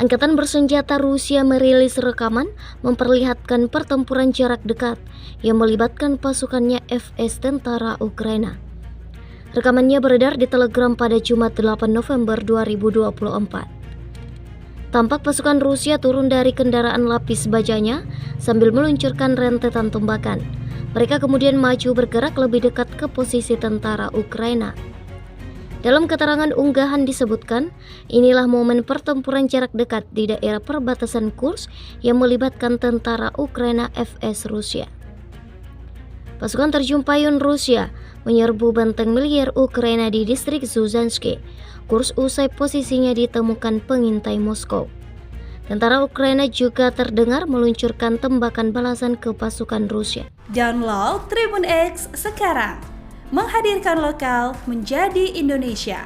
Angkatan bersenjata Rusia merilis rekaman memperlihatkan pertempuran jarak dekat yang melibatkan pasukannya FS tentara Ukraina. Rekamannya beredar di Telegram pada Jumat 8 November 2024. Tampak pasukan Rusia turun dari kendaraan lapis bajanya sambil meluncurkan rentetan tembakan. Mereka kemudian maju bergerak lebih dekat ke posisi tentara Ukraina. Dalam keterangan unggahan disebutkan, inilah momen pertempuran jarak dekat di daerah perbatasan Kursk yang melibatkan tentara Ukraina FS Rusia. Pasukan terjun payung Rusia menyerbu benteng militer Ukraina di distrik Zuzhansky, Kursk usai posisinya ditemukan pengintai Moskow. Tentara Ukraina juga terdengar meluncurkan tembakan balasan ke pasukan Rusia. Download Tribun X sekarang, menghadirkan lokal menjadi Indonesia.